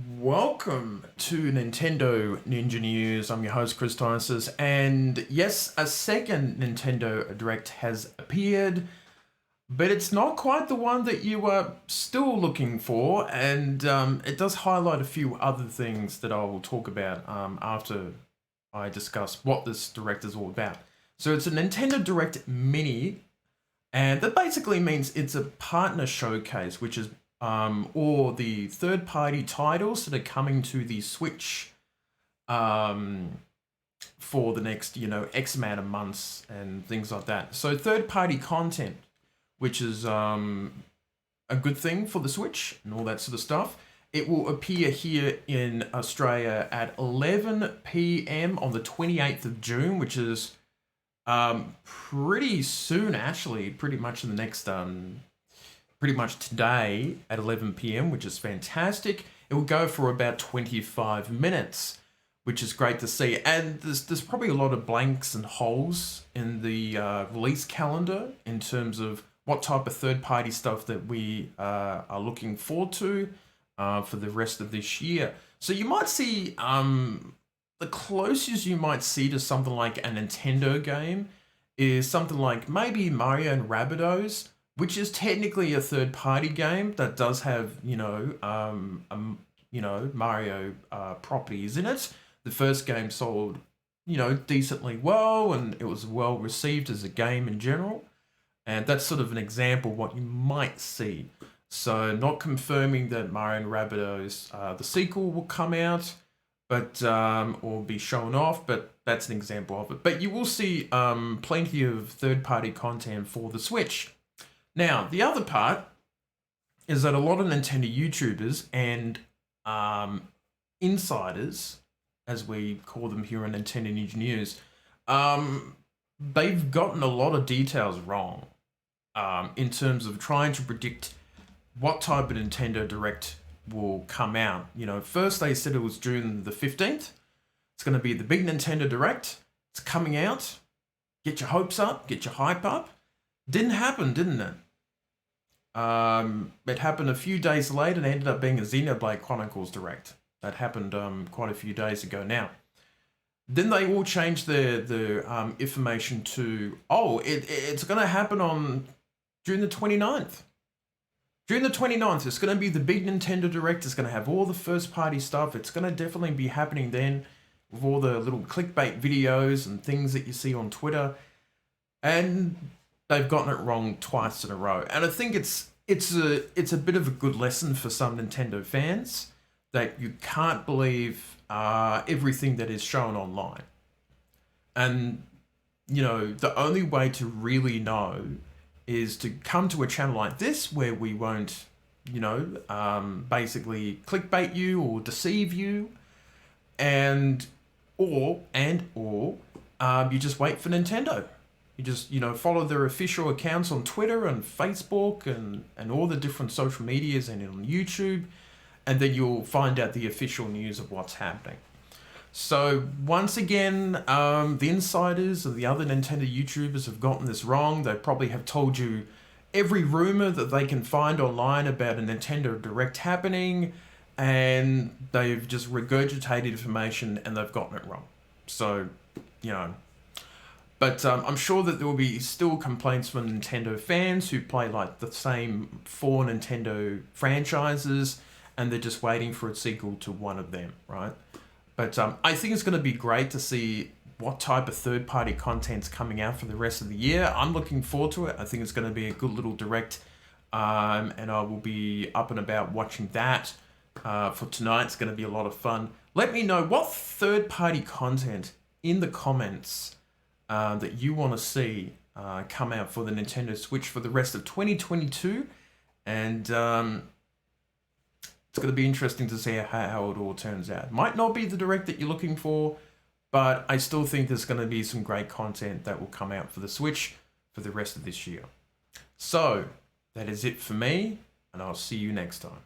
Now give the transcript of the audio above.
Welcome to Nintendo Ninja News. I'm your host, Chris Dionysus, and yes, a second Nintendo Direct has appeared, but it's not quite the one that you were still looking for, and it does highlight a few other things that I will talk about after I discuss what this Direct is all about. So it's a Nintendo Direct Mini, and that basically means it's a partner showcase, which is or the third-party titles that are coming to the Switch for the next, X amount of months and things like that. So third-party content, which is a good thing for the Switch and all that sort of stuff. It will appear here in Australia at 11 p.m. on the 28th of June, which is pretty soon, actually, pretty much in the next pretty much today at 11 p.m., which is fantastic. It will go for about 25 minutes, which is great to see. And there's probably a lot of blanks and holes in the release calendar in terms of what type of third-party stuff that we are looking forward to for the rest of this year. So you might see the closest you might see to something like a Nintendo game is something like maybe Mario and Rabbids, which is technically a third-party game that does have, Mario properties in it. The first game sold, decently well, and it was well received as a game in general. And that's sort of an example of what you might see. So not confirming that Mario and Rabbids, the sequel will come out, but or be shown off, but that's an example of it. But you will see plenty of third-party content for the Switch. Now, the other part is that a lot of Nintendo YouTubers and insiders, as we call them here on Nintendo Ninja News, they've gotten a lot of details wrong in terms of trying to predict what type of Nintendo Direct will come out. First they said it was June the 15th. It's going to be the big Nintendo Direct. It's coming out. Get your hopes up, get your hype up. Didn't happen, didn't it? It happened a few days later and ended up being a Xenoblade Chronicles Direct. That happened quite a few days ago now. Then they all changed the information to, it's going to happen on June the 29th. June the 29th, it's going to be the big Nintendo Direct. It's going to have all the first-party stuff. It's going to definitely be happening then with all the little clickbait videos and things that you see on Twitter. And they've gotten it wrong twice in a row. And I think it's a bit of a good lesson for some Nintendo fans that you can't believe everything that is shown online. And, the only way to really know is to come to a channel like this where we won't, basically clickbait you or deceive you or you just wait for Nintendo. You just, follow their official accounts on Twitter and Facebook and all the different social medias and on YouTube, and then you'll find out the official news of what's happening. So once again, the insiders and the other Nintendo YouTubers have gotten this wrong. They probably have told you every rumor that they can find online about a Nintendo Direct happening, and they've just regurgitated information and they've gotten it wrong. So, But I'm sure that there will be still complaints from Nintendo fans who play like the same 4 Nintendo franchises and they're just waiting for a sequel to one of them, right? But I think it's going to be great to see what type of third-party content's coming out for the rest of the year. I'm looking forward to it. I think it's going to be a good little Direct, and I will be up and about watching that for tonight. It's going to be a lot of fun. Let me know what third-party content in the comments that you want to see come out for the Nintendo Switch for the rest of 2022. And it's going to be interesting to see how it all turns out. Might not be the Direct that you're looking for, but I still think there's going to be some great content that will come out for the Switch for the rest of this year. So, that is it for me, and I'll see you next time.